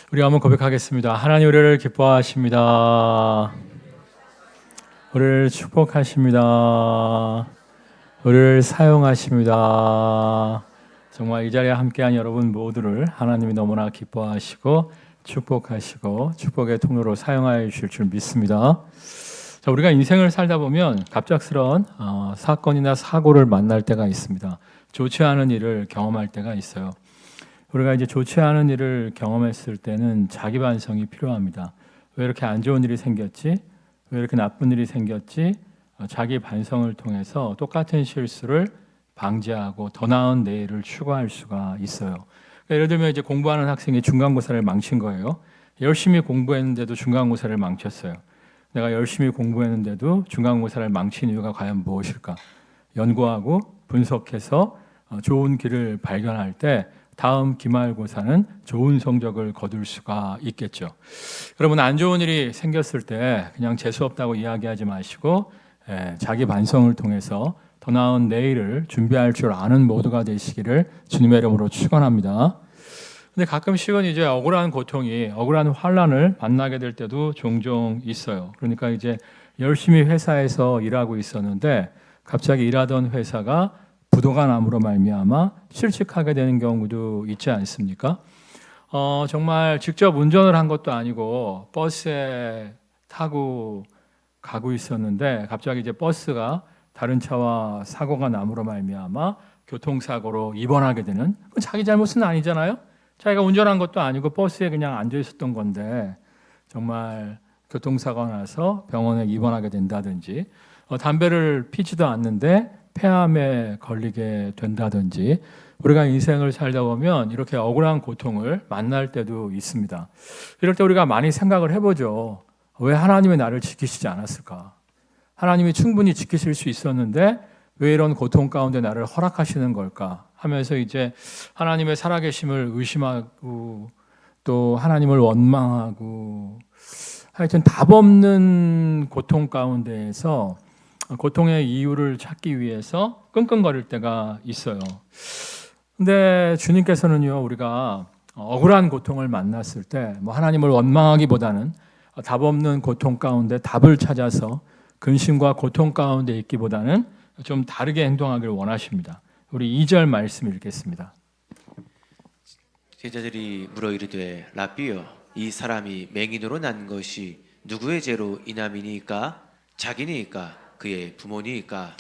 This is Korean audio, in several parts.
우리 한번 고백하겠습니다. 하나님 우리를 기뻐하십니다. 우리를 축복하십니다. 우리를 사용하십니다. 정말 이 자리에 함께한 여러분 모두를 하나님이 너무나 기뻐하시고 축복하시고 축복의 통로로 사용하여 주실 줄 믿습니다. 자, 우리가 인생을 살다 보면 갑작스러운 사건이나 사고를 만날 때가 있습니다. 좋지 않은 일을 경험할 때가 있어요. 우리가 이제 좋지 않은 일을 경험했을 때는 자기 반성이 필요합니다. 왜 이렇게 안 좋은 일이 생겼지? 왜 이렇게 나쁜 일이 생겼지? 자기 반성을 통해서 똑같은 실수를 방지하고 더 나은 내일을 추구할 수가 있어요. 그러니까 예를 들면 이제 공부하는 학생이 중간고사를 망친 거예요. 열심히 공부했는데도 중간고사를 망쳤어요. 내가 열심히 공부했는데도 중간고사를 망친 이유가 과연 무엇일까? 연구하고 분석해서 좋은 길을 발견할 때 다음 기말고사는 좋은 성적을 거둘 수가 있겠죠. 여러분, 안 좋은 일이 생겼을 때 그냥 재수없다고 이야기하지 마시고 자기 반성을 통해서 더 나은 내일을 준비할 줄 아는 모두가 되시기를 주님의 이름으로 축원합니다. 근데 가끔씩은 이제 억울한 고통이, 억울한 환난을 만나게 될 때도 종종 있어요. 그러니까 이제 열심히 회사에서 일하고 있었는데 갑자기 일하던 회사가 부도가 남으로 말미암아 실직하게 되는 경우도 있지 않습니까? 정말 직접 운전을 한 것도 아니고 버스에 타고 가고 있었는데 갑자기 이제 버스가 다른 차와 사고가 남으로 말미암아 교통사고로 입원하게 되는, 그건 자기 잘못은 아니잖아요. 자기가 운전한 것도 아니고 버스에 그냥 앉아 있었던 건데 정말 교통사고가 나서 병원에 입원하게 된다든지, 담배를 피지도 않는데 폐암에 걸리게 된다든지, 우리가 인생을 살다 보면 이렇게 억울한 고통을 만날 때도 있습니다. 이럴 때 우리가 많이 생각을 해보죠. 왜 하나님이 나를 지키시지 않았을까? 하나님이 충분히 지키실 수 있었는데 왜 이런 고통 가운데 나를 허락하시는 걸까? 하면서 이제 하나님의 살아계심을 의심하고 또 하나님을 원망하고, 하여튼 답 없는 고통 가운데에서 고통의 이유를 찾기 위해서 끙끙거릴 때가 있어요. 근데 주님께서는요, 우리가 억울한 고통을 만났을 때 하나님을 원망하기보다는 답 없는 고통 가운데 답을 찾아서 근심과 고통 가운데 있기보다는 좀 다르게 행동하기를 원하십니다. 우리 2절 말씀 읽겠습니다. 제자들이 물어 이르되 라삐여, 이 사람이 맹인으로 난 것이 누구의 죄로 인함이니까? 자기니까? 그의 부모니까?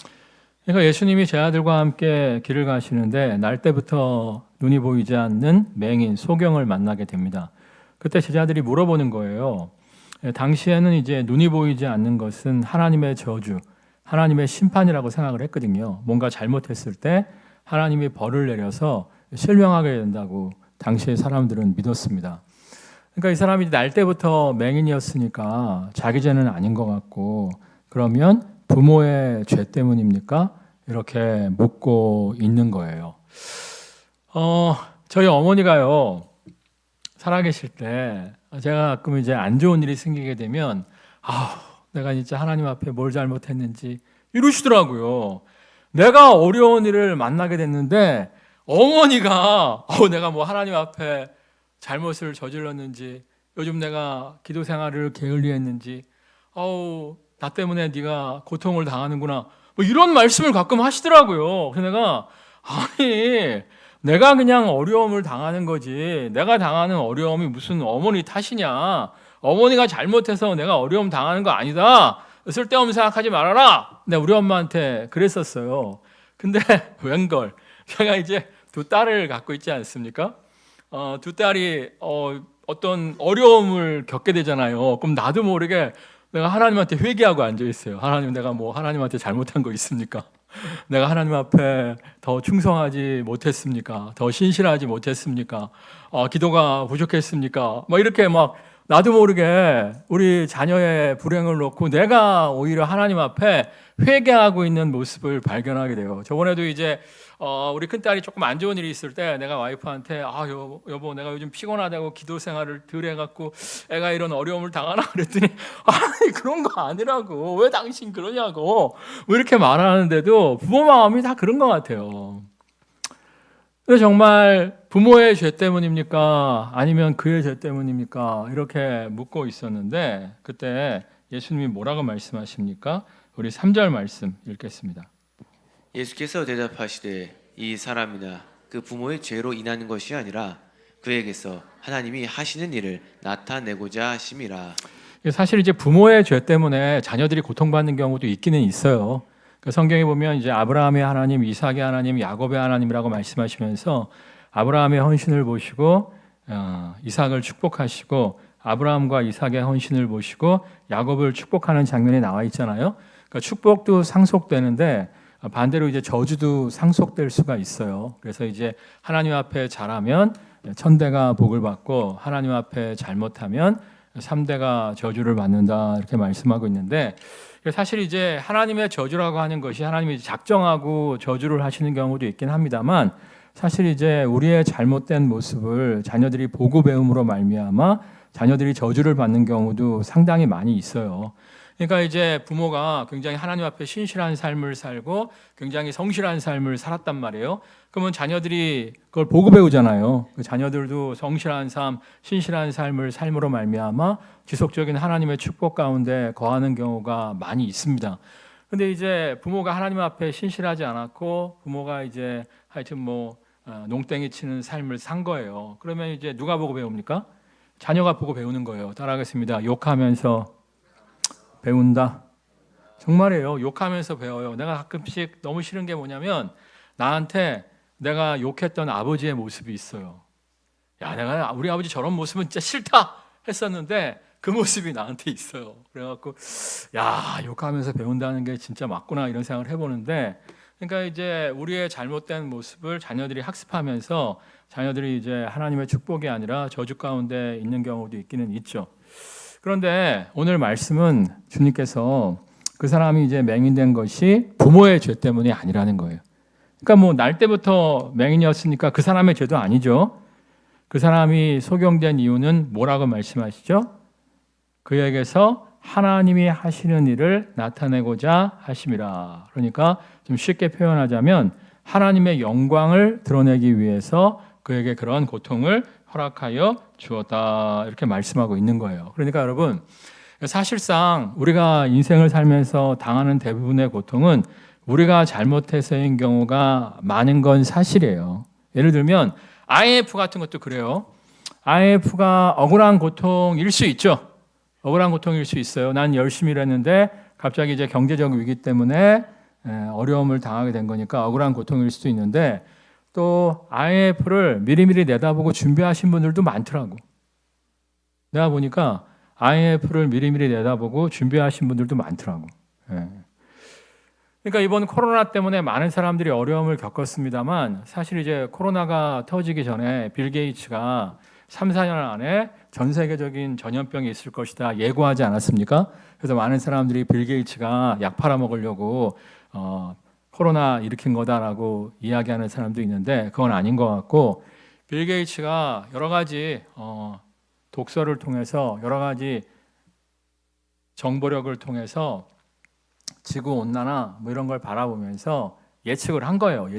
그러니까 예수님이 제 아들과 함께 길을 가시는데 날 때부터 눈이 보이지 않는 맹인 소경을 만나게 됩니다. 그때 제자들이 물어보는 거예요. 당시에는 이제 눈이 보이지 않는 것은 하나님의 저주, 하나님의 심판이라고 생각을 했거든요. 뭔가 잘못했을 때 하나님이 벌을 내려서 실명하게 된다고 당시의 사람들은 믿었습니다. 그러니까 이 사람이 날 때부터 맹인이었으니까 자기 죄는 아닌 것 같고, 그러면 부모의 죄 때문입니까? 이렇게 묻고 있는 거예요. 저희 어머니가요, 살아계실 때 제가 가끔 이제 안 좋은 일이 생기게 되면 내가 진짜 하나님 앞에 뭘 잘못했는지 이러시더라고요. 내가 어려운 일을 만나게 됐는데 어머니가 내가 뭐 하나님 앞에 잘못을 저질렀는지, 요즘 내가 기도 생활을 게을리했는지, 나 때문에 네가 고통을 당하는구나, 이런 말씀을 가끔 하시더라고요. 그래서 내가 그냥 어려움을 당하는 거지, 내가 당하는 어려움이 무슨 어머니 탓이냐, 어머니가 잘못해서 내가 어려움 당하는 거 아니다, 쓸데없는 생각하지 말아라, 내가 우리 엄마한테 그랬었어요. 근데 웬걸, 제가 이제 두 딸을 갖고 있지 않습니까? 두 딸이 어떤 어려움을 겪게 되잖아요. 그럼 나도 모르게 내가 하나님한테 회개하고 앉아 있어요. 하나님, 내가 뭐 하나님한테 잘못한 거 있습니까? 내가 하나님 앞에 더 충성하지 못했습니까? 더 신실하지 못했습니까? 기도가 부족했습니까? 이렇게 나도 모르게 우리 자녀의 불행을 놓고 내가 오히려 하나님 앞에 회개하고 있는 모습을 발견하게 돼요. 저번에도 이제 우리 큰딸이 조금 안 좋은 일이 있을 때 내가 와이프한테 여보 내가 요즘 피곤하다고 기도 생활을 덜 해갖고 애가 이런 어려움을 당하나 그랬더니 아니 그런 거 아니라고, 왜 당신 그러냐고 왜 이렇게 말하는데도 부모 마음이 다 그런 것 같아요. 근데 정말 부모의 죄 때문입니까? 아니면 그의 죄 때문입니까? 이렇게 묻고 있었는데 그때 예수님이 뭐라고 말씀하십니까? 우리 3절 말씀 읽겠습니다. 예수께서 대답하시되 이 사람이나 그 부모의 죄로 인하는 것이 아니라 그에게서 하나님이 하시는 일을 나타내고자 하심이라. 사실 이제 부모의 죄 때문에 자녀들이 고통받는 경우도 있기는 있어요. 그 성경에 보면 이제 아브라함의 하나님, 이삭의 하나님, 야곱의 하나님이라고 말씀하시면서 아브라함의 헌신을 보시고 이삭을 축복하시고 아브라함과 이삭의 헌신을 보시고 야곱을 축복하는 장면이 나와 있잖아요. 그러니까 축복도 상속되는데 반대로 이제 저주도 상속될 수가 있어요. 그래서 이제 하나님 앞에 잘하면 천대가 복을 받고 하나님 앞에 잘못하면 3대가 저주를 받는다 이렇게 말씀하고 있는데 사실 이제 하나님의 저주라고 하는 것이 하나님이 작정하고 저주를 하시는 경우도 있긴 합니다만 사실 이제 우리의 잘못된 모습을 자녀들이 보고 배움으로 말미암아 자녀들이 저주를 받는 경우도 상당히 많이 있어요. 그러니까 이제 부모가 굉장히 하나님 앞에 신실한 삶을 살고 굉장히 성실한 삶을 살았단 말이에요. 그러면 자녀들이 그걸 보고 배우잖아요. 그 자녀들도 성실한 삶, 신실한 삶을 삶으로 말미암아 지속적인 하나님의 축복 가운데 거하는 경우가 많이 있습니다. 근데 이제 부모가 하나님 앞에 신실하지 않았고 부모가 이제 하여튼 뭐 농땡이 치는 삶을 산 거예요. 그러면 이제 누가 보고 배웁니까? 자녀가 보고 배우는 거예요. 따라하겠습니다. 욕하면서 배운다. 정말이에요. 욕하면서 배워요. 내가 가끔씩 너무 싫은 게 뭐냐면 나한테 내가 욕했던 아버지의 모습이 있어요. 야, 내가 우리 아버지 저런 모습은 진짜 싫다 했었는데 그 모습이 나한테 있어요. 그래갖고 야, 욕하면서 배운다는 게 진짜 맞구나 이런 생각을 해보는데 그러니까 이제 우리의 잘못된 모습을 자녀들이 학습하면서 자녀들이 이제 하나님의 축복이 아니라 저주 가운데 있는 경우도 있기는 있죠. 그런데 오늘 말씀은 주님께서 그 사람이 이제 맹인된 것이 부모의 죄 때문이 아니라는 거예요. 그러니까 뭐 날 때부터 맹인이었으니까 그 사람의 죄도 아니죠. 그 사람이 소경된 이유는 뭐라고 말씀하시죠? 그에게서 하나님이 하시는 일을 나타내고자 하심이라. 그러니까 좀 쉽게 표현하자면 하나님의 영광을 드러내기 위해서 그에게 그런 고통을 허락하여 주었다 이렇게 말씀하고 있는 거예요. 그러니까 여러분 사실상 우리가 인생을 살면서 당하는 대부분의 고통은 우리가 잘못해서인 경우가 많은 건 사실이에요. 예를 들면 IMF 같은 것도 그래요. IMF가 억울한 고통일 수 있죠. 억울한 고통일 수 있어요. 난 열심히 일했는데 갑자기 이제 경제적 위기 때문에 어려움을 당하게 된 거니까 억울한 고통일 수도 있는데 또 IMF를 미리미리 내다보고 준비하신 분들도 많더라고. 내가 보니까 IMF를 미리미리 내다보고 준비하신 분들도 많더라고. 그러니까 이번 코로나 때문에 많은 사람들이 어려움을 겪었습니다만 사실 이제 코로나가 터지기 전에 빌 게이츠가 3, 4년 안에 전 세계적인 전염병이 있을 것이다 예고하지 않았습니까? 그래서 많은 사람들이 빌 게이츠가 약 팔아먹으려고 코로나 일으킨 거다라고 이야기하는 사람도 있는데 그건 아닌 것 같고 빌 게이츠가 여러 가지 독서를 통해서 여러 가지 정보력을 통해서 지구 온난화 뭐 이런 걸 바라보면서 예측을 한 거예요.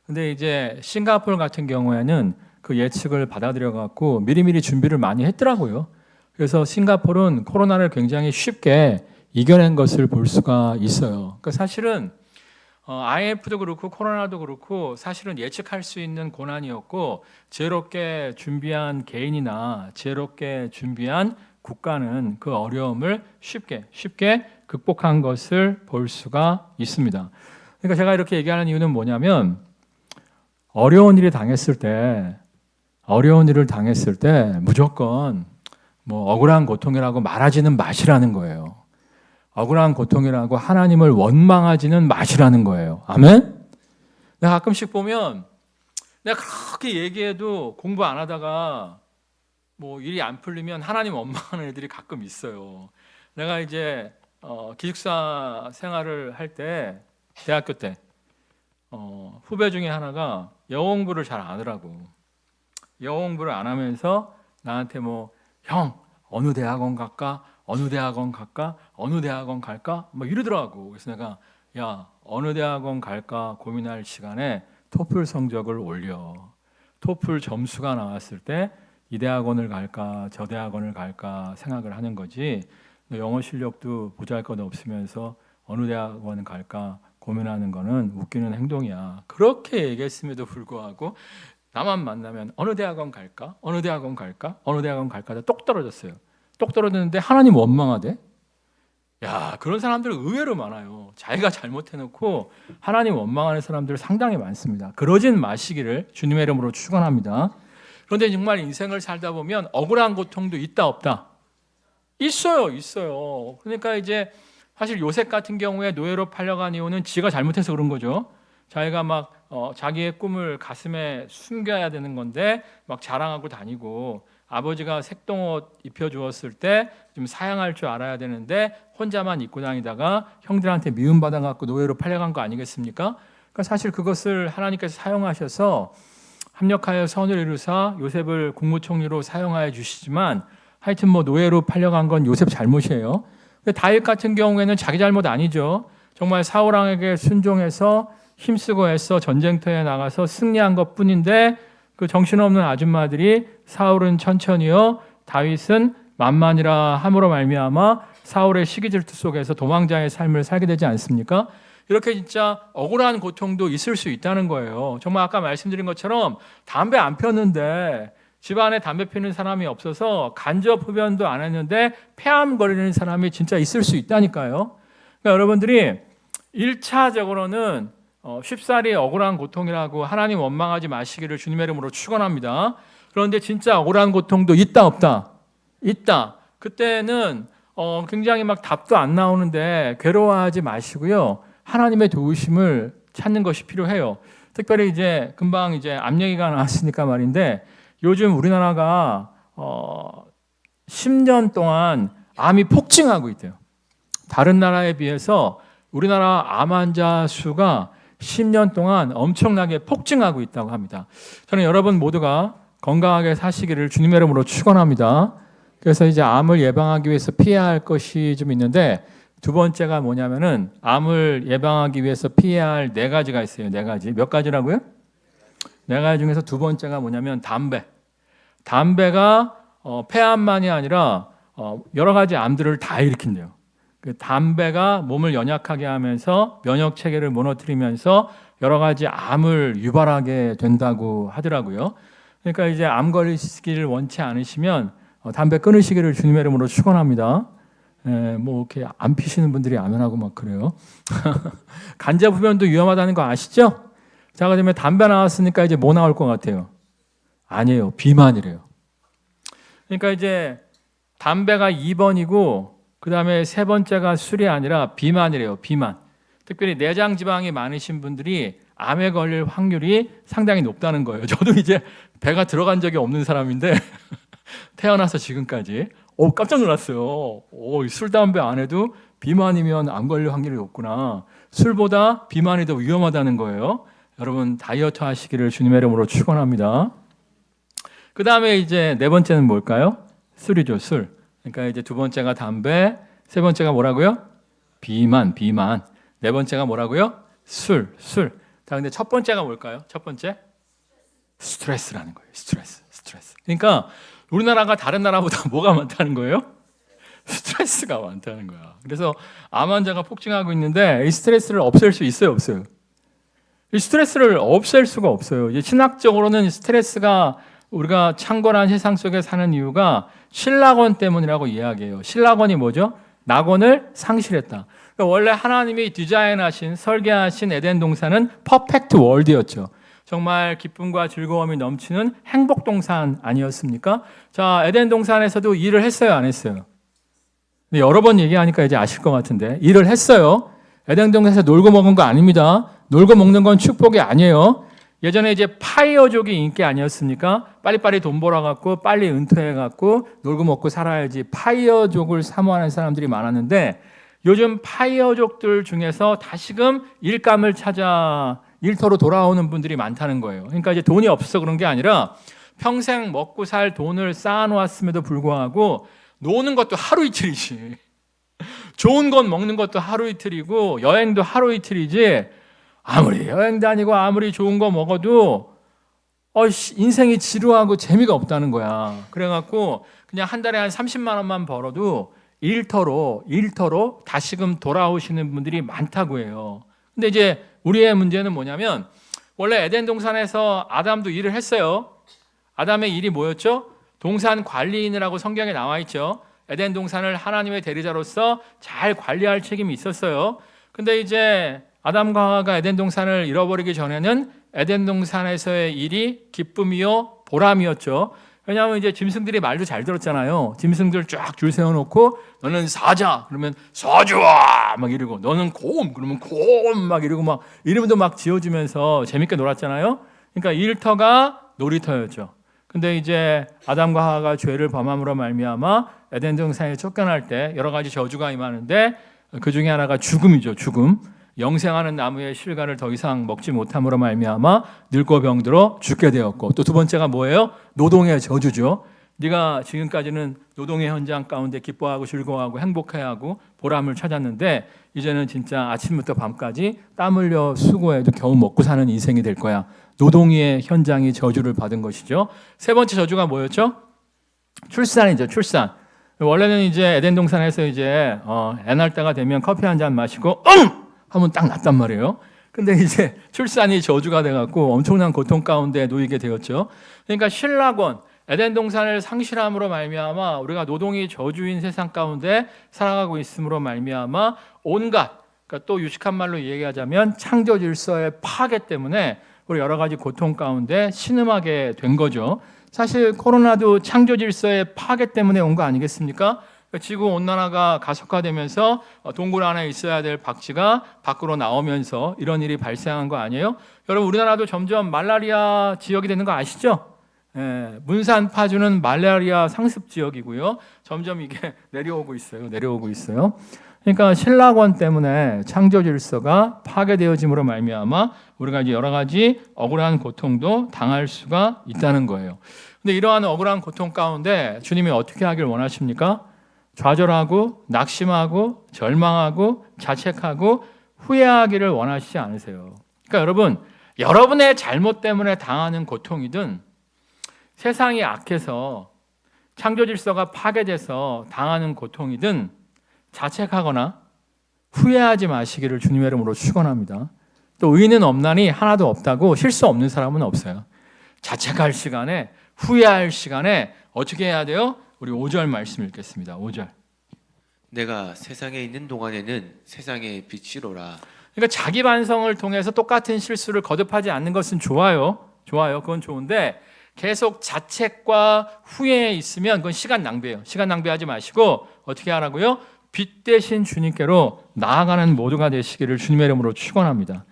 근데 이제 싱가포르 같은 경우에는 그 예측을 받아들여 갖고 미리미리 준비를 많이 했더라고요. 그래서 싱가포르는 코로나를 굉장히 쉽게 이겨낸 것을 볼 수가 있어요. 그러니까 사실은 IMF도 그렇고 코로나도 그렇고 사실은 예측할 수 있는 고난이었고 지혜롭게 준비한 개인이나 지혜롭게 준비한 국가는 그 어려움을 쉽게 극복한 것을 볼 수가 있습니다. 그러니까 제가 이렇게 얘기하는 이유는 뭐냐면 어려운 일을 당했을 때 무조건 뭐 억울한 고통이라고 말하지는 마시라는 거예요. 억울한 고통이라고 하나님을 원망하지는 마시라는 거예요. 아멘? 내가 가끔씩 보면 내가 그렇게 얘기해도 공부 안 하다가 뭐 일이 안 풀리면 하나님 원망하는 애들이 가끔 있어요. 내가 이제 기숙사 생활을 할 때 대학교 때 후배 중에 하나가 영어 공부를 잘 안 하더라고. 영어 공부를 안 하면서 나한테 뭐 형 어느 대학원 갈까? 어느 대학원 갈까? 뭐 이러더라고. 그래서 내가 야 어느 대학원 갈까 고민할 시간에 토플 성적을 올려. 토플 점수가 나왔을 때 이 대학원을 갈까 저 대학원을 갈까 생각을 하는 거지. 영어 실력도 보잘것 없으면서 어느 대학원 갈까 고민하는 거는 웃기는 행동이야. 그렇게 얘기했음에도 불구하고 나만 만나면 어느 대학원 갈까? 어느 대학원 갈까? 어느 대학원 갈까? 똑 떨어졌어요. 똑 떨어졌는데 하나님 원망하대? 야, 그런 사람들 의외로 많아요. 자기가 잘못해놓고 하나님 원망하는 사람들 상당히 많습니다. 그러진 마시기를 주님의 이름으로 축원합니다. 그런데 정말 인생을 살다 보면 억울한 고통도 있다 없다? 있어요. 그러니까 이제 사실 요셉 같은 경우에 노예로 팔려간 이유는 지가 잘못해서 그런 거죠. 자기가 막 자기의 꿈을 가슴에 숨겨야 되는 건데 막 자랑하고 다니고, 아버지가 색동옷 입혀주었을 때 좀 사양할 줄 알아야 되는데 혼자만 입고 다니다가 형들한테 미움받아갖고 노예로 팔려간 거 아니겠습니까? 그러니까 사실 그것을 하나님께서 사용하셔서 합력하여 선을 이루사 요셉을 국무총리로 사용하여 주시지만, 하여튼 뭐 노예로 팔려간 건 요셉 잘못이에요. 다윗 같은 경우에는 자기 잘못 아니죠. 정말 사울 왕에게 순종해서 힘쓰고 애써 전쟁터에 나가서 승리한 것뿐인데, 그 정신없는 아줌마들이 사울은 천천히요, 다윗은 만만이라 함으로 말미암아 사울의 시기 질투 속에서 도망자의 삶을 살게 되지 않습니까? 이렇게 진짜 억울한 고통도 있을 수 있다는 거예요. 정말 아까 말씀드린 것처럼 담배 안 폈는데, 집안에 담배 피우는 사람이 없어서 간접 흡연도 안 했는데 폐암 걸리는 사람이 진짜 있을 수 있다니까요. 그러니까 여러분들이 1차적으로는 쉽사리 억울한 고통이라고 하나님 원망하지 마시기를 주님의 이름으로 축원합니다. 그런데 진짜 억울한 고통도 있다 없다? 있다. 그때는 굉장히 막 답도 안 나오는데 괴로워하지 마시고요, 하나님의 도우심을 찾는 것이 필요해요. 특별히 이제 금방 이제 암 얘기가 나왔으니까 말인데, 요즘 우리나라가 10년 동안 암이 폭증하고 있대요. 다른 나라에 비해서 우리나라 암 환자 수가 10년 동안 엄청나게 폭증하고 있다고 합니다. 저는 여러분 모두가 건강하게 사시기를 주님의 이름으로 축원합니다. 그래서 이제 암을 예방하기 위해서 피해야 할 것이 좀 있는데, 두 번째가 뭐냐면은 암을 예방하기 위해서 피해야 할 4가지가 있어요. 4가지. 몇 가지라고요? 4가지 중에서 두 번째가 뭐냐면 담배. 담배가 폐암만이 아니라 여러 가지 암들을 다 일으킨대요. 그 담배가 몸을 연약하게 하면서 면역 체계를 무너뜨리면서 여러 가지 암을 유발하게 된다고 하더라고요. 그러니까 이제 암 걸리시기를 원치 않으시면 담배 끊으시기를 주님의 이름으로 축원합니다. 뭐 이렇게 안 피시는 분들이 아멘하고 막 그래요. 간접 흡연도 위험하다는 거 아시죠? 자, 그다음에 담배 나왔으니까 이제 뭐 나올 것 같아요? 아니에요. 비만이래요. 그러니까 이제 담배가 2번이고 그다음에 3번째가 술이 아니라 비만이래요. 비만. 특별히 내장 지방이 많으신 분들이 암에 걸릴 확률이 상당히 높다는 거예요. 저도 이제 배가 들어간 적이 없는 사람인데 태어나서 지금까지 깜짝 놀랐어요. 술, 담배 안 해도 비만이면 암 걸릴 확률이 높구나. 술보다 비만이 더 위험하다는 거예요. 여러분 다이어트 하시기를 주님의 이름으로 축원합니다. 그 다음에 이제 4번째는 뭘까요? 술이죠, 술. 그러니까 이제 2번째가 담배, 3번째가 뭐라고요? 비만. 4번째가 뭐라고요? 술. 자, 근데 첫 번째가 뭘까요? 첫 번째? 스트레스라는 거예요. 스트레스. 그러니까 우리나라가 다른 나라보다 뭐가 많다는 거예요? 스트레스가 많다는 거야. 그래서 암 환자가 폭증하고 있는데 이 스트레스를 없앨 수 있어요, 없어요? 이 스트레스를 없앨 수가 없어요. 이제 신학적으로는 스트레스가 우리가 창궐한 세상 속에 사는 이유가 신락원 때문이라고 이야기해요. 신락원이 뭐죠? 낙원을 상실했다. 그러니까 원래 하나님이 디자인하신, 설계하신 에덴 동산은 퍼펙트 월드였죠. 정말 기쁨과 즐거움이 넘치는 행복 동산 아니었습니까? 자, 에덴 동산에서도 일을 했어요, 안 했어요? 근데 여러 번 얘기하니까 이제 아실 것 같은데, 일을 했어요. 에덴 동산에서 놀고 먹은 거 아닙니다. 놀고 먹는 건 축복이 아니에요. 예전에 이제 파이어족이 인기 아니었습니까? 빨리빨리 돈 벌어갖고 빨리 은퇴해갖고 놀고 먹고 살아야지 파이어족을 사모하는 사람들이 많았는데, 요즘 파이어족들 중에서 다시금 일감을 찾아 일터로 돌아오는 분들이 많다는 거예요. 그러니까 이제 돈이 없어서 그런 게 아니라 평생 먹고 살 돈을 쌓아놓았음에도 불구하고 노는 것도 하루 이틀이지, 좋은 건 먹는 것도 하루 이틀이고 여행도 하루 이틀이지, 아무리 여행 다니고 아무리 좋은 거 먹어도 인생이 지루하고 재미가 없다는 거야. 그래갖고 그냥 한 달에 한 30만 원만 벌어도 일터로 다시금 돌아오시는 분들이 많다고 해요. 근데 이제 우리의 문제는 뭐냐면 원래 에덴 동산에서 아담도 일을 했어요. 아담의 일이 뭐였죠? 동산 관리인이라고 성경에 나와 있죠. 에덴 동산을 하나님의 대리자로서 잘 관리할 책임이 있었어요. 근데 이제 아담과 하와가 에덴 동산을 잃어버리기 전에는 에덴 동산에서의 일이 기쁨이요 보람이었죠. 왜냐하면 이제 짐승들이 말도 잘 들었잖아요. 짐승들 쫙 줄 세워놓고 너는 사자 그러면 사자 막 이러고 너는 곰 그러면 곰 막 이러고 막 이름도 막 지어주면서 재밌게 놀았잖아요. 그러니까 일터가 놀이터였죠. 근데 이제 아담과 하와가 죄를 범함으로 말미암아 에덴 동산에 쫓겨날 때 여러 가지 저주가 임하는데 그 중에 하나가 죽음이죠. 죽음. 영생하는 나무의 실과를 더 이상 먹지 못함으로 말미암아 늙고 병들어 죽게 되었고, 또 두 번째가 뭐예요? 노동의 저주죠. 네가 지금까지는 노동의 현장 가운데 기뻐하고 즐거워하고 행복해하고 보람을 찾았는데 이제는 진짜 아침부터 밤까지 땀 흘려 수고해도 겨우 먹고 사는 인생이 될 거야. 노동의 현장이 저주를 받은 것이죠. 세 번째 저주가 뭐였죠? 출산이죠. 출산. 원래는 이제 에덴 동산에서 이제 애 낳을 때가 되면 커피 한 잔 마시고 하면 딱 났단 말이에요. 근데 이제 출산이 저주가 돼갖고 엄청난 고통 가운데 놓이게 되었죠. 그러니까 신라권 에덴 동산을 상실함으로 말미암아 우리가 노동이 저주인 세상 가운데 살아가고 있음으로 말미암아 온갖, 그러니까 또 유식한 말로 얘기하자면 창조 질서의 파괴 때문에 우리 여러 가지 고통 가운데 신음하게 된 거죠. 사실 코로나도 창조 질서의 파괴 때문에 온 거 아니겠습니까? 지구 온난화가 가속화되면서 동굴 안에 있어야 될 박쥐가 밖으로 나오면서 이런 일이 발생한 거 아니에요? 여러분, 우리나라도 점점 말라리아 지역이 되는 거 아시죠? 문산 파주는 말라리아 상습 지역이고요. 점점 이게 내려오고 있어요. 그러니까 신라권 때문에 창조 질서가 파괴되어짐으로 말미암아 우리가 이제 여러 가지 억울한 고통도 당할 수가 있다는 거예요. 근데 이러한 억울한 고통 가운데 주님이 어떻게 하길 원하십니까? 좌절하고 낙심하고 절망하고 자책하고 후회하기를 원하시지 않으세요. 그러니까 여러분, 여러분의 잘못 때문에 당하는 고통이든 세상이 악해서 창조 질서가 파괴돼서 당하는 고통이든 자책하거나 후회하지 마시기를 주님의 이름으로 축원합니다. 또 의인은 없나니 하나도 없다고 실수 없는 사람은 없어요. 자책할 시간에 후회할 시간에 어떻게 해야 돼요? 우리 5절 말씀 읽겠습니다. 5절. 내가 세상에 있는 동안에는 세상의 빛이로라. 그러니까 자기 반성을 통해서 똑같은 실수를 거듭하지 않는 것은 좋아요. 그건 좋은데 계속 자책과 후회에 있으면 그건 시간 낭비예요. 시간 낭비하지 마시고 어떻게 하라고요? 빛 대신 주님께로 나아가는 모두가 되시기를 주님의 이름으로 축원합니다.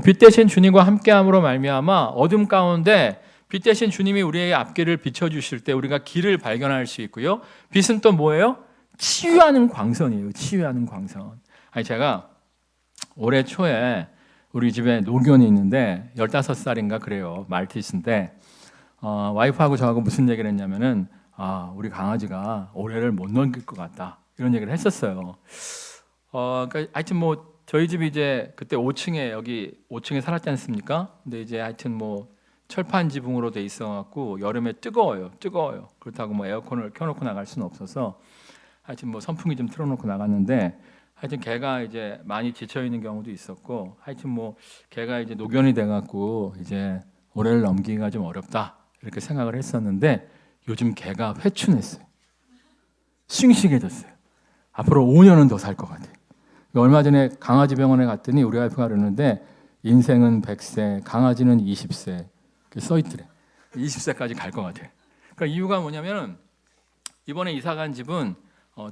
빛 대신 주님과 함께함으로 말미암아 어둠 가운데 빛 대신 주님이 우리의 앞길을 비춰주실 때 우리가 길을 발견할 수 있고요. 빛은 또 뭐예요? 치유하는 광선이에요. 치유하는 광선. 제가 올해 초에 우리 집에 노견이 있는데 15살인가 그래요. 말티즈인데 와이프하고 저하고 무슨 얘기를 했냐면은 우리 강아지가 올해를 못 넘길 것 같다. 이런 얘기를 했었어요. 그러니까 하여튼 뭐 저희 집이 이제 그때 5층에 여기 5층에 살았지 않습니까? 근데 이제 하여튼 뭐 철판 지붕으로 돼 있어갖고 여름에 뜨거워요. 그렇다고 뭐 에어컨을 켜놓고 나갈 수는 없어서 하여튼 뭐 선풍기 좀 틀어놓고 나갔는데 하여튼 개가 이제 많이 지쳐 있는 경우도 있었고 하여튼 뭐 개가 이제 노견이 돼갖고 이제 올해를 넘기기가 좀 어렵다 이렇게 생각을 했었는데 요즘 개가 회춘했어요. 싱싱해졌어요. 앞으로 5년은 더 살 것 같아요. 얼마 전에 강아지 병원에 갔더니 우리 와이프가 그러는데 인생은 100세, 강아지는 20세 써 있더래. 20세까지 갈 것 같아요. 그러니까 이유가 뭐냐면 이번에 이사 간 집은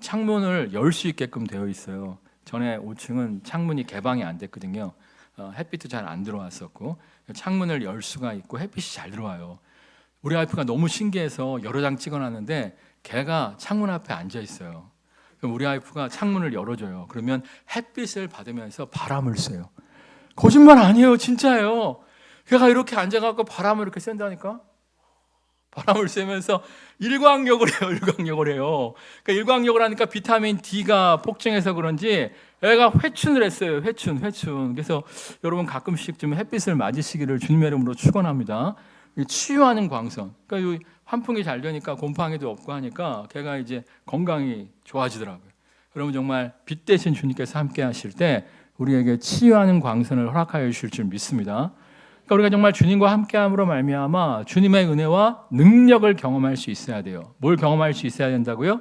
창문을 열 수 있게끔 되어 있어요. 전에 5층은 창문이 개방이 안 됐거든요. 햇빛도 잘 안 들어왔었고 창문을 열 수가 있고 햇빛이 잘 들어와요. 우리 와이프가 너무 신기해서 여러 장 찍어놨는데 개가 창문 앞에 앉아 있어요. 그럼 우리 와이프가 창문을 열어줘요. 그러면 햇빛을 받으면서 바람을 쐬요. 거짓말 아니에요. 진짜예요. 걔가 이렇게 앉아갖고 바람을 이렇게 쐰다니까. 바람을 쐬면서 일광욕을 해요. 일광욕을 해요. 그러니까 일광욕을 하니까 비타민 D가 폭증해서 그런지 애가 회춘을 했어요. 회춘. 그래서 여러분 가끔씩 좀 햇빛을 맞으시기를 주님의 이름으로 축원합니다. 치유하는 광선. 그러니까 이 환풍이 잘 되니까 곰팡이도 없고 하니까 걔가 이제 건강이 좋아지더라고요. 여러분 정말 빛 대신 주님께서 함께 하실 때 우리에게 치유하는 광선을 허락하여 주실 줄 믿습니다. 그러니까 우리가 정말 주님과 함께함으로 말미암아 주님의 은혜와 능력을 경험할 수 있어야 돼요. 뭘 경험할 수 있어야 된다고요?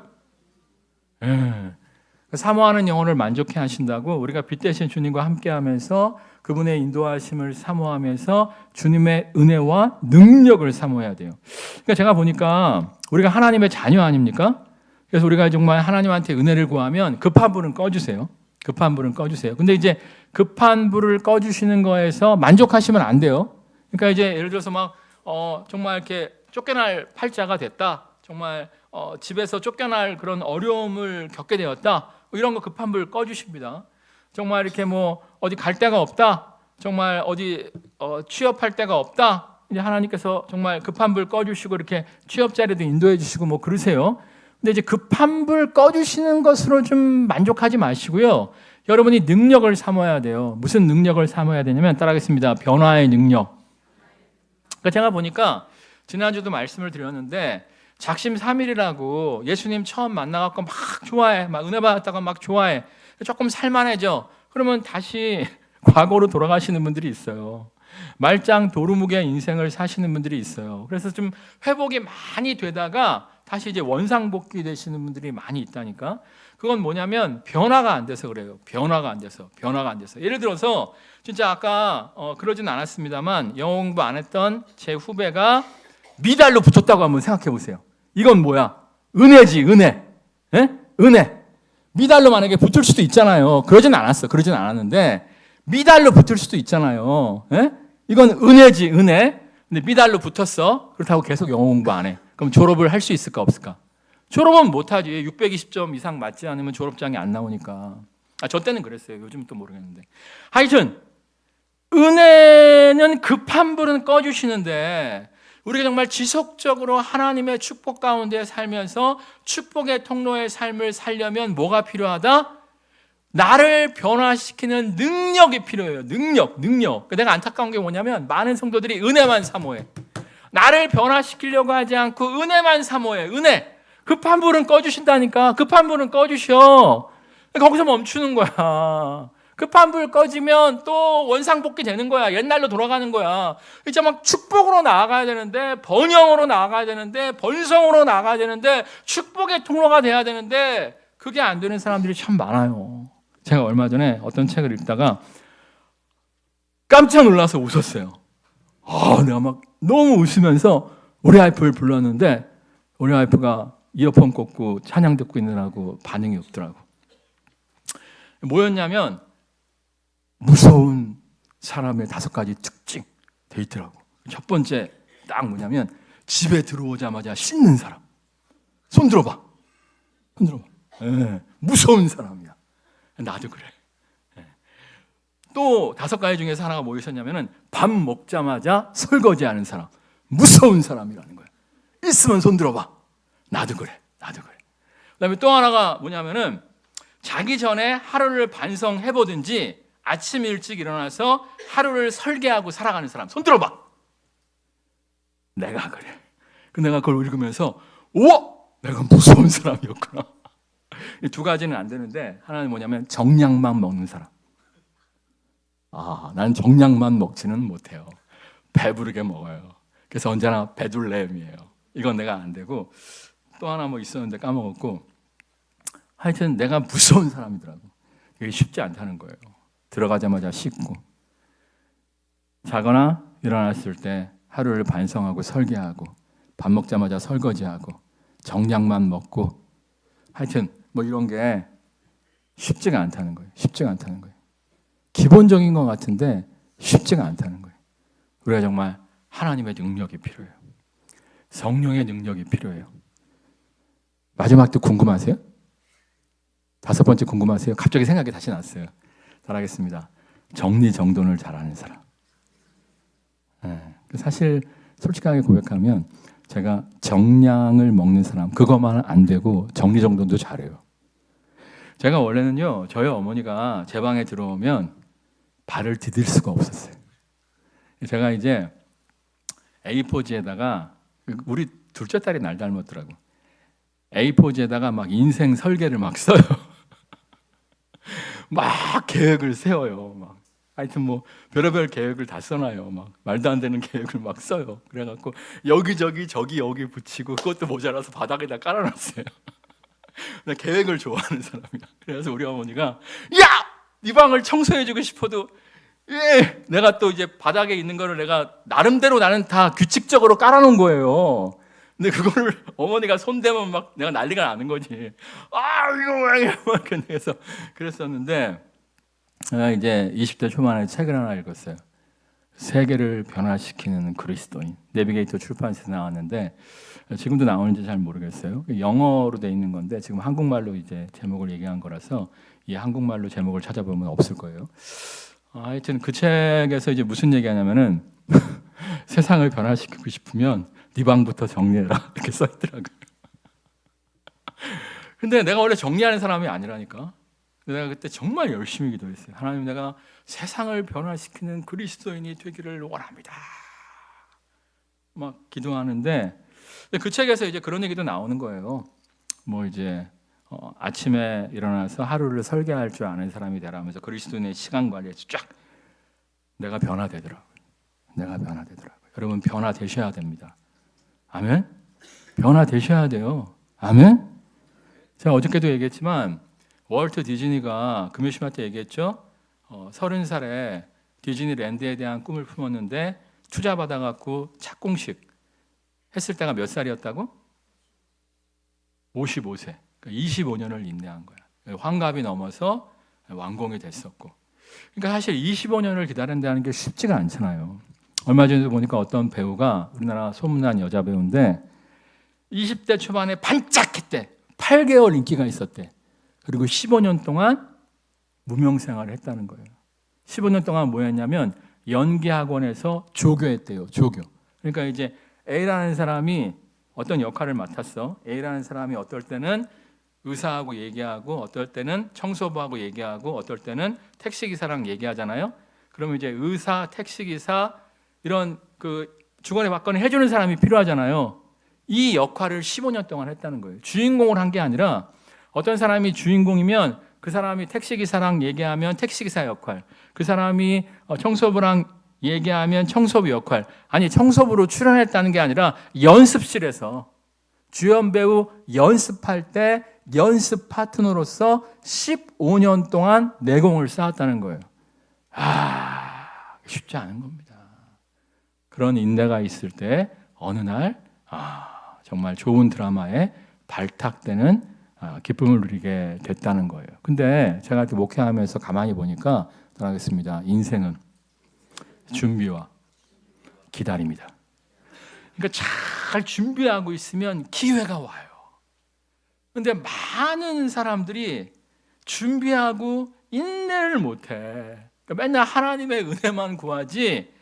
사모하는 영혼을 만족해 하신다고 우리가 빛 대신 주님과 함께하면서 그분의 인도하심을 사모하면서 주님의 은혜와 능력을 사모해야 돼요. 그러니까 제가 보니까 우리가 하나님의 자녀 아닙니까? 그래서 우리가 정말 하나님한테 은혜를 구하면 급한 불은 꺼주세요. 급한 불은 꺼주세요. 근데 이제 급한 불을 꺼주시는 거에서 만족하시면 안 돼요. 그러니까 이제 예를 들어서 막 정말 이렇게 쫓겨날 팔자가 됐다. 정말 집에서 쫓겨날 그런 어려움을 겪게 되었다. 이런 거 급한 불 꺼주십니다. 정말 이렇게 뭐 어디 갈 데가 없다. 정말 어디 취업할 데가 없다. 이제 하나님께서 정말 급한 불 꺼주시고 이렇게 취업 자리도 인도해 주시고 뭐 그러세요. 근데 이제 급한 불 꺼주시는 것으로 좀 만족하지 마시고요. 여러분이 능력을 삼아야 돼요. 무슨 능력을 삼아야 되냐면 따라하겠습니다. 변화의 능력. 그러니까 제가 보니까 지난주도 말씀을 드렸는데 작심삼일이라고 예수님 처음 만나갖고 막 좋아해. 막 은혜 받았다가 막 좋아해. 조금 살만해져. 그러면 다시 과거로 돌아가시는 분들이 있어요. 말짱 도루묵의 인생을 사시는 분들이 있어요. 그래서 좀 회복이 많이 되다가 다시 이제 원상복귀 되시는 분들이 많이 있다니까. 그건 뭐냐면 변화가 안 돼서 그래요. 변화가 안 돼서. 예를 들어서 진짜 아까 그러진 않았습니다만 영어 공부 안 했던 제 후배가 미달로 붙었다고 한번 생각해 보세요. 이건 뭐야? 은혜지, 은혜. 예? 은혜. 미달로 만약에 붙을 수도 있잖아요. 그러진 않았는데 미달로 붙을 수도 있잖아요. 예? 이건 은혜지, 은혜. 근데 미달로 붙었어. 그렇다고 계속 영어 공부 안 해. 그럼 졸업을 할 수 있을까 없을까? 졸업은 못하지. 620점 이상 맞지 않으면 졸업장이 안 나오니까. 저 때는 그랬어요. 요즘은 또 모르겠는데. 하여튼 은혜는 급한 불은 꺼주시는데 우리가 정말 지속적으로 하나님의 축복 가운데 살면서 축복의 통로의 삶을 살려면 뭐가 필요하다? 나를 변화시키는 능력이 필요해요. 능력. 내가 안타까운 게 뭐냐면 많은 성도들이 은혜만 사모해. 나를 변화시키려고 하지 않고 은혜만 사모해. 은혜. 급한 불은 꺼주신다니까. 급한 불은 꺼주셔. 거기서 멈추는 거야. 급한 불 꺼지면 또 원상복귀 되는 거야. 옛날로 돌아가는 거야. 이제 막 축복으로 나아가야 되는데, 번영으로 나아가야 되는데, 번성으로 나아가야 되는데, 축복의 통로가 돼야 되는데 그게 안 되는 사람들이 참 많아요. 제가 얼마 전에 어떤 책을 읽다가 깜짝 놀라서 웃었어요. 내가 막 너무 웃으면서 우리 와이프를 불렀는데 우리 와이프가 이어폰 꽂고 찬양 듣고 있느라고 반응이 없더라고. 뭐였냐면 무서운 사람의 5가지 특징 돼 있더라고. 첫 번째 딱 뭐냐면 집에 들어오자마자 씻는 사람. 손 들어봐. 무서운 사람이야. 나도 그래. 또 5가지 중에서 하나가 뭐 있었냐면은 밥 먹자마자 설거지하는 사람. 무서운 사람이라는 거야. 있으면 손 들어봐. 나도 그래. 그다음에 또 하나가 뭐냐면은 자기 전에 하루를 반성해보든지 아침 일찍 일어나서 하루를 설계하고 살아가는 사람. 손 들어봐. 내가 그래. 내가 그걸 읽으면서 내가 무서운 사람이었구나. 이 2가지는 안 되는데 하나는 뭐냐면 정량만 먹는 사람. 난 정량만 먹지는 못해요. 배부르게 먹어요. 그래서 언제나 배둘렘이에요. 이건 내가 안 되고 또 하나 뭐 있었는데 까먹었고 하여튼 내가 무서운 사람이더라고. 이게 쉽지 않다는 거예요. 들어가자마자 씻고 자거나 일어났을 때 하루를 반성하고 설계하고 밥 먹자마자 설거지하고 정량만 먹고 하여튼 뭐 이런 게 쉽지가 않다는 거예요. 기본적인 것 같은데 쉽지가 않다는 거예요. 우리가 정말 하나님의 능력이 필요해요. 성령의 능력이 필요해요. 마지막도 궁금하세요? 5번째 궁금하세요? 갑자기 생각이 다시 났어요. 잘하겠습니다. 정리정돈을 잘하는 사람. 사실 솔직하게 고백하면 제가 정량을 먹는 사람 그것만은 안 되고 정리정돈도 잘해요. 제가 원래는요 저희 어머니가 제 방에 들어오면 발을 디딜 수가 없었어요. 제가 이제 A4지에다가 우리 둘째 딸이 날 닮았더라고. A4지에다가 막 인생 설계를 막 써요. 막 계획을 세워요. 막 하여튼 뭐 별의별 계획을 다 써놔요. 막 말도 안 되는 계획을 막 써요. 그래갖고 여기저기 저기 여기 붙이고 그것도 모자라서 바닥에다 깔아놨어요. 나 계획을 좋아하는 사람이야. 그래서 우리 어머니가 야! 네 방을 청소해주고 싶어도 예! 내가 또 이제 바닥에 있는 거를 내가 나름대로 나는 다 규칙적으로 깔아놓은 거예요. 근데 그거를 어머니가 손대면 막 내가 난리가 나는 거지. 아 이거 막 그래서 그랬었는데 제가 이제 20대 초반에 책을 하나 읽었어요. 세계를 변화시키는 그리스도인. 내비게이터 출판사에서 나왔는데 지금도 나오는지 잘 모르겠어요. 영어로 돼 있는 건데 지금 한국말로 이제 제목을 얘기한 거라서 이 한국말로 제목을 찾아보면 없을 거예요. 하여튼 그 책에서 이제 무슨 얘기하냐면은 세상을 변화시키고 싶으면 네 방부터 정리해라 이렇게 써 있더라고요. 근데 내가 원래 정리하는 사람이 아니라니까. 내가 그때 정말 열심히 기도했어요. 하나님, 내가 세상을 변화시키는 그리스도인이 되기를 원합니다. 막 기도하는데 그 책에서 이제 그런 얘기도 나오는 거예요. 뭐 이제 아침에 일어나서 하루를 설계할 줄 아는 사람이 되라면서 그리스도인의 시간 관리에서 쫙 내가 변화되더라고요. 내가 변화되더라고요. 여러분 변화되셔야 됩니다. 아멘? 변화되셔야 돼요. 아멘? 제가 어저께도 얘기했지만 월트 디즈니가 금요시마 때 얘기했죠. 30살에 디즈니랜드에 대한 꿈을 품었는데 투자 받아갖고 착공식 했을 때가 몇 살이었다고? 55세. 그러니까 25년을 인내한 거야. 환갑이 넘어서 완공이 됐었고. 그러니까 사실 25년을 기다린다는 게 쉽지가 않잖아요. 얼마 전에도 보니까 어떤 배우가 우리나라 소문난 여자 배우인데 20대 초반에 반짝했대. 8개월 인기가 있었대. 그리고 15년 동안 무명 생활을 했다는 거예요. 15년 동안 뭐 했냐면 연기학원에서 조교했대요. 조교. 그러니까 이제 A라는 사람이 어떤 역할을 맡았어. A라는 사람이 어떨 때는 의사하고 얘기하고 어떨 때는 청소부하고 얘기하고 어떨 때는 택시기사랑 얘기하잖아요. 그러면 이제 의사, 택시기사 이런 그 주거니 받거니 해주는 사람이 필요하잖아요. 이 역할을 15년 동안 했다는 거예요. 주인공을 한 게 아니라 어떤 사람이 주인공이면 그 사람이 택시기사랑 얘기하면 택시기사 역할, 그 사람이 청소부랑 얘기하면 청소부 역할, 아니 청소부로 출연했다는 게 아니라 연습실에서 주연 배우 연습할 때 연습 파트너로서 15년 동안 내공을 쌓았다는 거예요. 쉽지 않은 겁니다. 그런 인내가 있을 때 어느 날 정말 좋은 드라마에 발탁되는 기쁨을 누리게 됐다는 거예요. 근데 제가 이렇게 목회하면서 가만히 보니까 전하겠습니다. 인생은 준비와 기다림이다. 그러니까 잘 준비하고 있으면 기회가 와요. 근데 많은 사람들이 준비하고 인내를 못해. 그러니까 맨날 하나님의 은혜만 구하지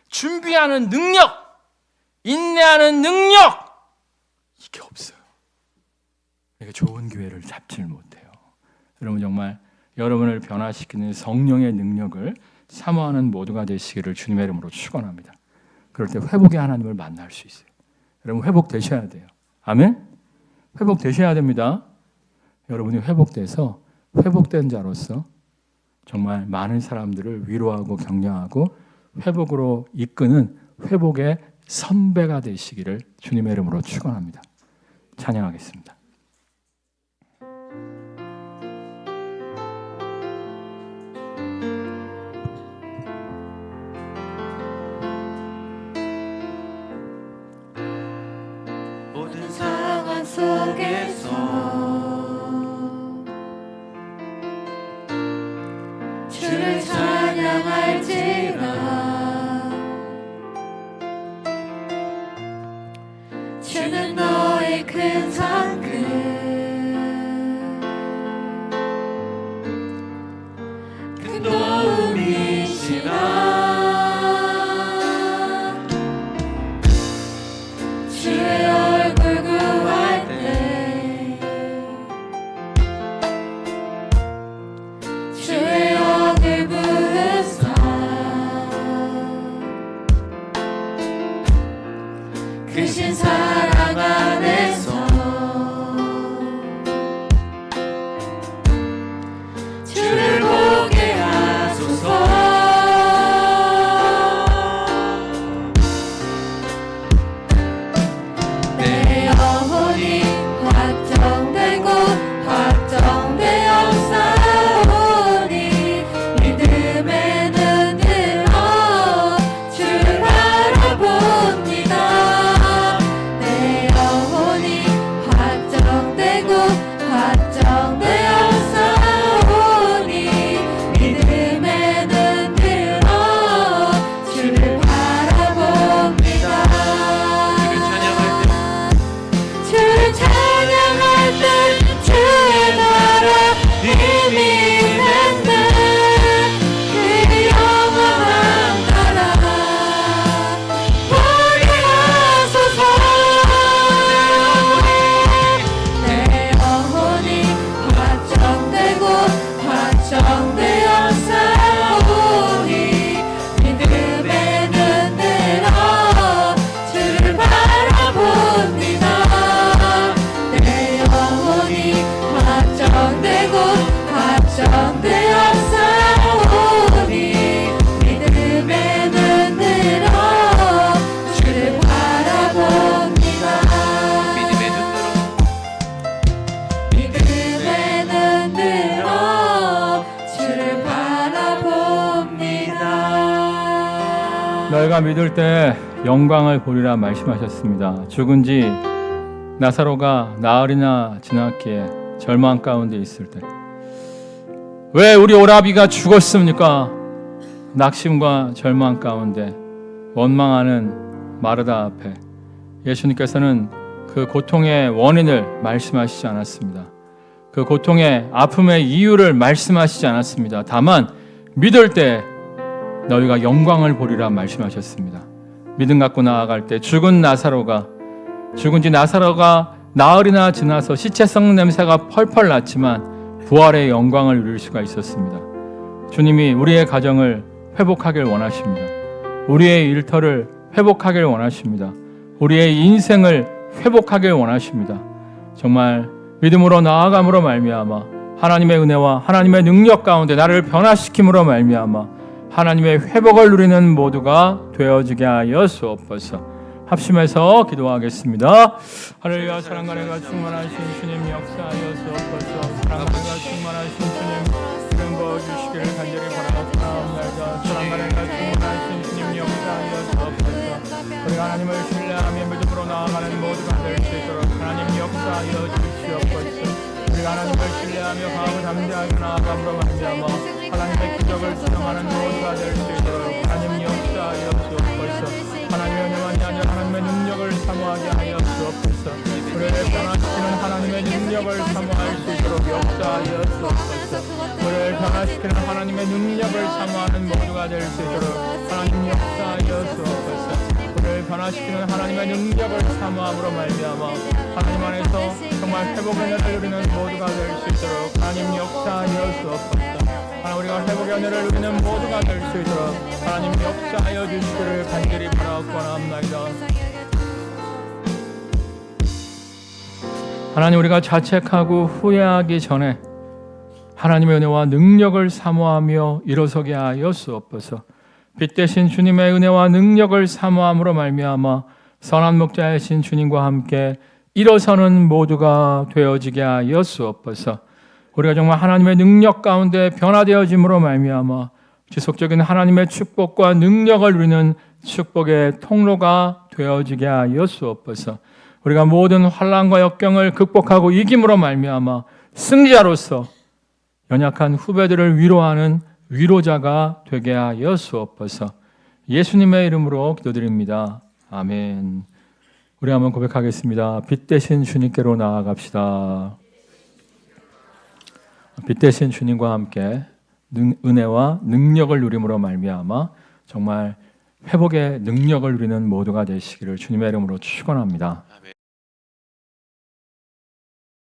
준비하는 능력, 인내하는 능력 이게 없어요. 그러니까 좋은 기회를 잡지를 못해요. 여러분 정말 여러분을 변화시키는 성령의 능력을 사모하는 모두가 되시기를 주님의 이름으로 축원합니다. 그럴 때 회복의 하나님을 만날 수 있어요. 여러분 회복되셔야 돼요. 아멘? 회복되셔야 됩니다. 여러분이 회복돼서 회복된 자로서 정말 많은 사람들을 위로하고 격려하고 회복으로 이끄는 회복의 선배가 되시기를 주님의 이름으로 축원합니다. 찬양하겠습니다. 모든 상황 속에서 주를 찬양할지라 주는 너의 큰 상급 큰 도움이시라 주의 너희가 믿을 때 영광을 보리라 말씀하셨습니다. 죽은지 나사로가 나흘이나 지났기에 절망 가운데 있을 때 왜 우리 오라비가 죽었습니까? 낙심과 절망 가운데 원망하는 마르다 앞에 예수님께서는 그 고통의 원인을 말씀하시지 않았습니다. 그 고통의 아픔의 이유를 말씀하시지 않았습니다. 다만 믿을 때 너희가 영광을 보리라 말씀하셨습니다. 믿음 갖고 나아갈 때 죽은 지 나사로가 나흘이나 지나서 시체성 냄새가 펄펄 났지만 부활의 영광을 누릴 수가 있었습니다. 주님이 우리의 가정을 회복하길 원하십니다. 우리의 일터를 회복하길 원하십니다. 우리의 인생을 회복하길 원하십니다. 정말 믿음으로 나아감으로 말미암아 하나님의 은혜와 하나님의 능력 가운데 나를 변화시킴으로 말미암아 하나님의 회복을 누리는 모두가 되어지게 하여 주옵소서. 합심해서 기도하겠습니다. 할렐루야. 사랑과 은혜가 충만하신 주님 역사하여 주옵소서. 사랑과 은혜가 충만하신 주님 이름 부어주시기를 간절히 바라옵나이다. 사랑과 은혜가 충만하신 주님 역사하여 주옵소서. 우리가 하나님을 신뢰하며 믿음으로 나아가는 모두가 될 수 있도록 하나님 역사하여 주시옵소서. 우리가 하나님을 신뢰하며 강하고 담대하게 나아감으로 말미암아 하나님의 기적을 수행하는 모두가 될 수 있도록 하나님 역사하여 주옵소서. 하나님의 은혜만이 아니라 하나님의 능력을 사모하게 하여 주옵소서. 우리를 변화시키는 하나님의 능력을 사모할 수 있도록 역사하여 주옵소서. 우리를 변화시키는 하나님의 능력을 사모하는 모두가 될 수 있도록 하나님 역사하여 주옵소서. 우리를 변화시키는 하나님의 능력을 사모함으로 말미암아 하나님 안에서 정말 회복의 은혜를 누리는 모두가 될 수 있도록 하나님 역사하여 주옵소서. 하나님 우리가 회복의 은혜를 누리는 모두가 될 수 있도록 하나님 역사하여 주시기를 간절히 바라옵나이다. 하나님 우리가 자책하고 후회하기 전에 하나님의 은혜와 능력을 사모하며 일어서게 하여 주옵소서. 빛 대신 주님의 은혜와 능력을 사모함으로 말미암아 선한 목자이신 주님과 함께 일어서는 모두가 되어지게 하여 주옵소서. 우리가 정말 하나님의 능력 가운데 변화되어짐으로 말미암아 지속적인 하나님의 축복과 능력을 누리는 축복의 통로가 되어지게 하여 주옵소서. 우리가 모든 환난과 역경을 극복하고 이김으로 말미암아 승자로서 연약한 후배들을 위로하는 위로자가 되게 하여 주옵소서. 예수님의 이름으로 기도드립니다. 아멘. 우리 한번 고백하겠습니다. 빛 대신 주님께로 나아갑시다. 빛 대신 주님과 함께 은혜와 능력을 누림으로 말미암아 정말 회복의 능력을 누리는 모두가 되시기를 주님의 이름으로 축원합니다.